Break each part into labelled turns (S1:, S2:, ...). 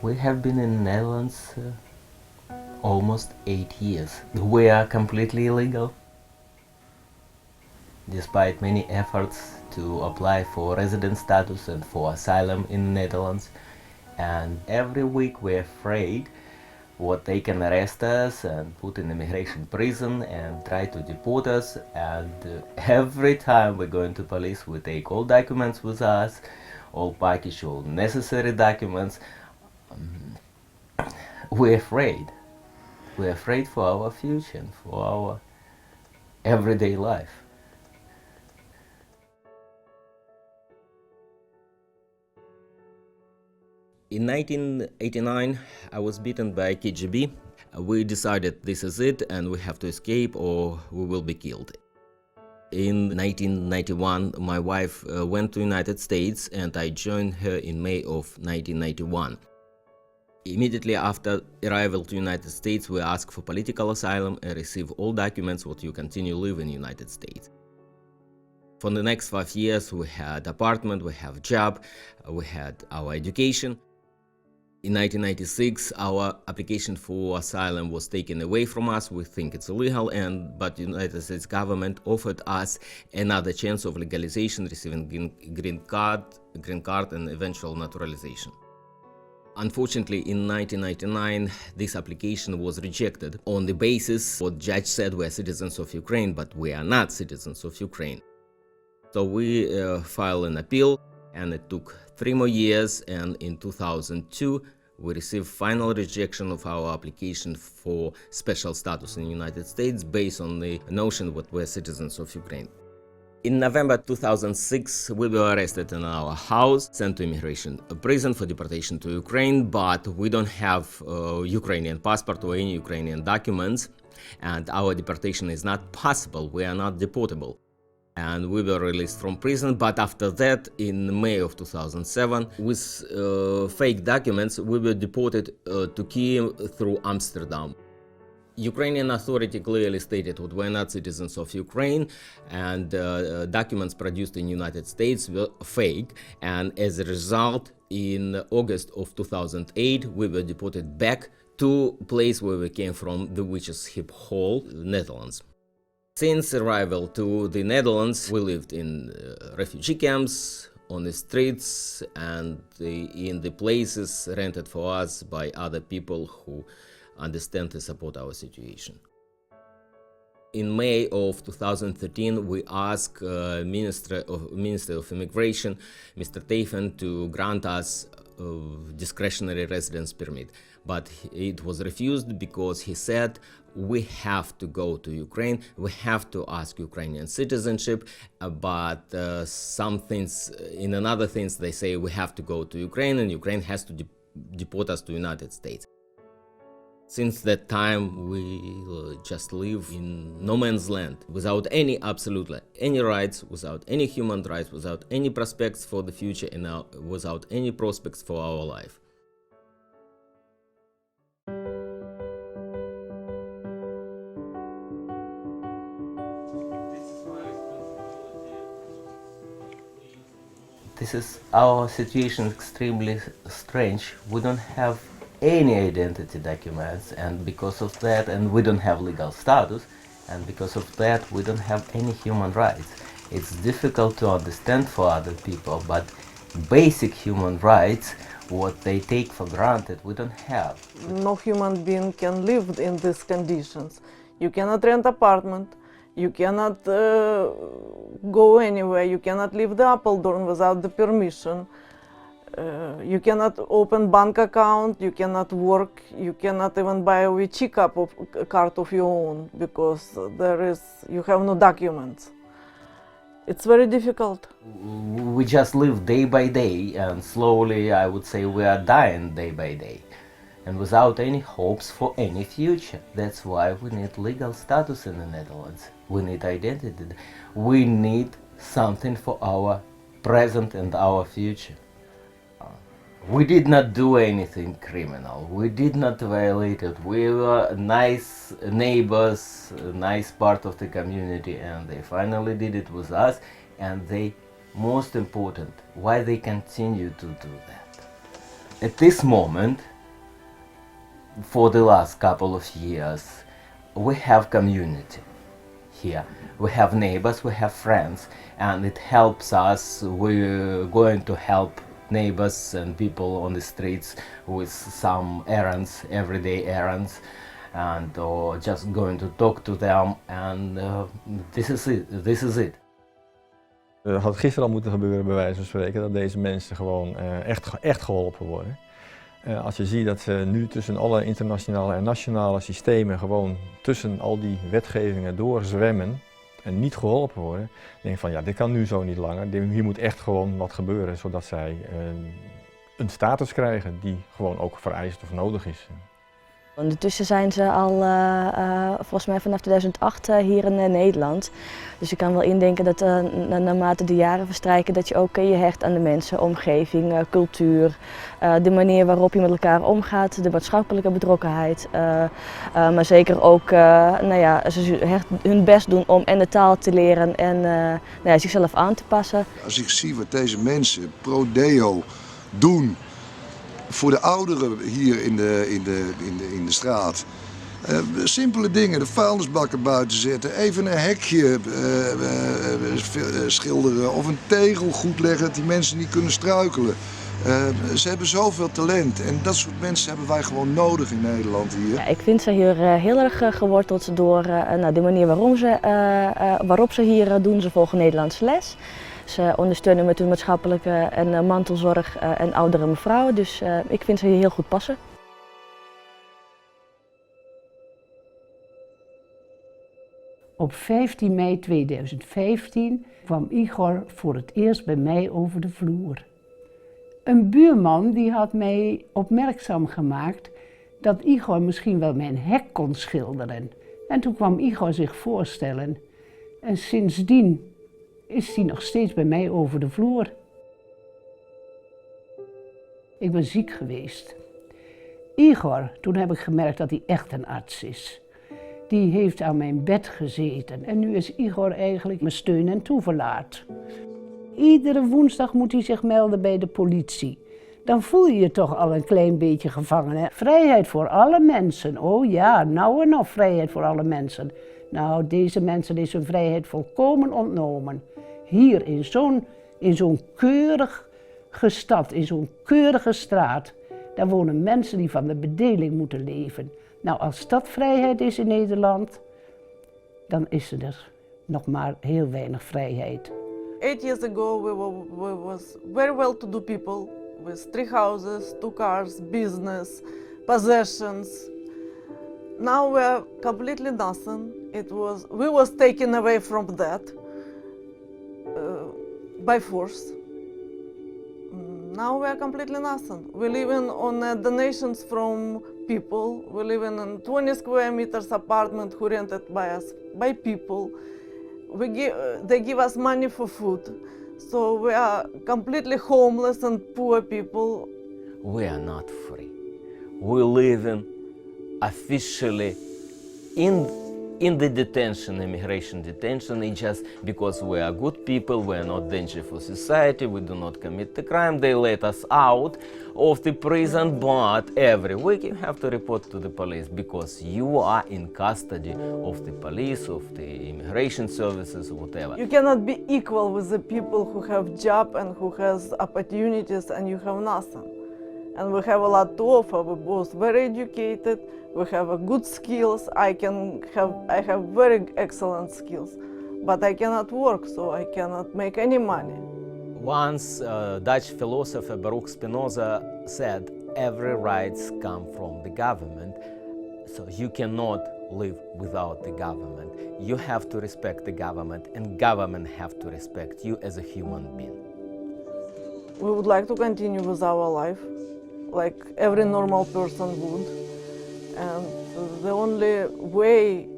S1: We have been in the Netherlands almost 8 years. We are completely illegal, despite many efforts to apply for resident status and for asylum in the Netherlands. And every week we're afraid what they can arrest us and put in immigration prison and try to deport us. And every time we go into police, we take all documents with us, all package, all necessary documents. We're afraid. We're afraid for our future and for our everyday life. In 1989, I was beaten by KGB. We decided this is it and we have to escape or we will be killed. In 1991, my wife went to United States and I joined her in May of 1991. Immediately after arrival to United States, we asked for political asylum and receive all documents what you continue live in United States. For the next 5 years, we had apartment, we have job, we had our education. In 1996, our application for asylum was taken away from us. We think it's illegal, but the United States government offered us another chance of legalization, receiving green card and eventual naturalization. Unfortunately, in 1999, this application was rejected on the basis what judge said we're citizens of Ukraine, but we are not citizens of Ukraine. So we filed an appeal, and it took 3 more years, and in 2002, we received final rejection of our application for special status in the United States based on the notion that we're citizens of Ukraine. In November 2006, we were arrested in our house, sent to immigration prison for deportation to Ukraine, but we don't have Ukrainian passport or any Ukrainian documents, and our deportation is not possible. We are not deportable. And we were released from prison, but after that, in May of 2007, with fake documents, we were deported to Kyiv through Amsterdam. Ukrainian authority clearly stated that we're not citizens of Ukraine, and documents produced in the United States were fake, and as a result, in August of 2008, we were deported back to the place where we came from, which is Schiphol, Netherlands. Since arrival to the Netherlands, we lived in refugee camps, on the streets, and in the places rented for us by other people who understand and support our situation. In May of 2013, we asked Minister of Immigration, Mr. Teifen, to grant us discretionary residence permit, but it was refused because he said we have to go to Ukraine, we have to ask Ukrainian citizenship, but some things, in another things, they say we have to go to Ukraine and Ukraine has to deport us to United States. Since that time, we just live in no man's land, without absolutely any rights, without any human rights, without any prospects for the future, and without any prospects for our life. This is our situation extremely strange. We don't have any identity documents, and because of that, and we don't have legal status, and because of that we don't have any human rights. It's difficult to understand for other people, but basic human rights, what they take for granted, we don't have.
S2: No human being can live in these conditions. You cannot rent apartment, you cannot go anywhere, you cannot leave the Apeldoorn without the permission. You cannot open bank account, you cannot work, you cannot even buy a checkup card of your own because you have no documents. It's very difficult.
S1: We just live day by day, and slowly I would say we are dying day by day, and without any hopes for any future. That's why we need legal status in the Netherlands. We need identity. We need something for our present and our future. We did not do anything criminal. We did not violate it. We were nice neighbors, a nice part of the community, and they finally did it with us. And most important, why they continue to do that. At this moment, for the last couple of years, we have community here. We have neighbors, we have friends, and it helps us. We're going to help neighbors and people on the streets with some errands, everyday errands, and or just going to talk to them, and this is it. This is it.
S3: Het had gisteren al moeten gebeuren, bij wijze van spreken, dat deze mensen gewoon echt geholpen worden. Als je ziet dat ze nu tussen alle internationale en nationale systemen gewoon tussen al die wetgevingen doorzwemmen en niet geholpen worden, dan denk ik van ja, dit kan nu zo niet langer. Hier moet echt gewoon wat gebeuren, zodat zij een status krijgen die gewoon ook vereist of nodig is.
S4: Ondertussen zijn ze al volgens mij vanaf 2008 hier in Nederland. Dus je kan wel indenken dat naarmate de jaren verstrijken dat je ook je hecht aan de mensen, omgeving, cultuur, de manier waarop je met elkaar omgaat, de maatschappelijke betrokkenheid. Maar zeker ook ze hun best doen om en de taal te leren en zichzelf aan te passen.
S5: Als ik zie wat deze mensen pro deo doen voor de ouderen hier in de straat. Simpele dingen, de vuilnisbakken buiten zetten, even een hekje schilderen of een tegel goed leggen dat die mensen niet kunnen struikelen. Ze hebben zoveel talent en dat soort mensen hebben wij gewoon nodig in Nederland hier.
S4: Ja, ik vind ze hier heel erg geworteld door de manier waarop ze hier doen. Ze volgen Nederlands les. Ze ondersteunen met hun maatschappelijke en mantelzorg en oudere mevrouwen, dus ik vind ze hier heel goed passen.
S6: Op 15 mei 2015 kwam Igor voor het eerst bij mij over de vloer. Een buurman die had mij opmerkzaam gemaakt dat Igor misschien wel mijn hek kon schilderen. En toen kwam Igor zich voorstellen en sindsdien is hij nog steeds bij mij over de vloer. Ik ben ziek geweest. Igor, toen heb ik gemerkt dat hij echt een arts is. Die heeft aan mijn bed gezeten en nu is Igor eigenlijk mijn steun en toeverlaat. Iedere woensdag moet hij zich melden bij de politie. Dan voel je je toch al een klein beetje gevangen. Hè? Vrijheid voor alle mensen. Oh ja, nou en nog vrijheid voor alle mensen. Nou, deze mensen is hun vrijheid volkomen ontnomen. Hier in zo'n keurige stad, in zo'n keurige straat, daar wonen mensen die van de bedeling moeten leven. Nou, als dat vrijheid is in Nederland, dan is er nog maar heel weinig vrijheid.
S2: 8 years ago we was very well-to-do people with 3 houses, 2 cars, business, possessions. Now we are completely nothing. We was taken away from that by force. Now we are completely nothing. We live on donations from people. We live in a 20 square meters apartment who rented by us, by people. They give us money for food. So we are completely homeless and poor people.
S1: We are not free. We live officially in the detention, immigration detention, it's just because we are good people, we are not danger for society, we do not commit the crime, they let us out of the prison, but every week you have to report to the police because you are in custody of the police, of the immigration services, whatever.
S2: You cannot be equal with the people who have job and who has opportunities and you have nothing. And we have a lot to offer. We're both very educated. We have good skills. I have very excellent skills, but I cannot work, so I cannot make any money.
S1: Once Dutch philosopher Baruch Spinoza said, every rights come from the government, so you cannot live without the government. You have to respect the government, and government have to respect you as a human being.
S2: We would like to continue with our life, like every normal person would. And the only way,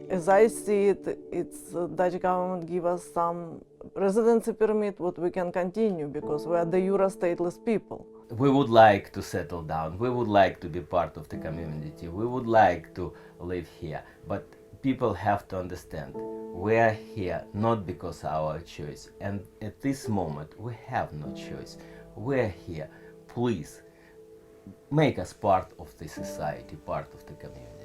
S2: as I see it, it's Dutch government give us some residency permit what we can continue because we are the Euro stateless people.
S1: We would like to settle down, we would like to be part of the community, we would like to live here, but people have to understand we are here not because of our choice, and at this moment we have no choice. We are here. Please make us part of the society, part of the community.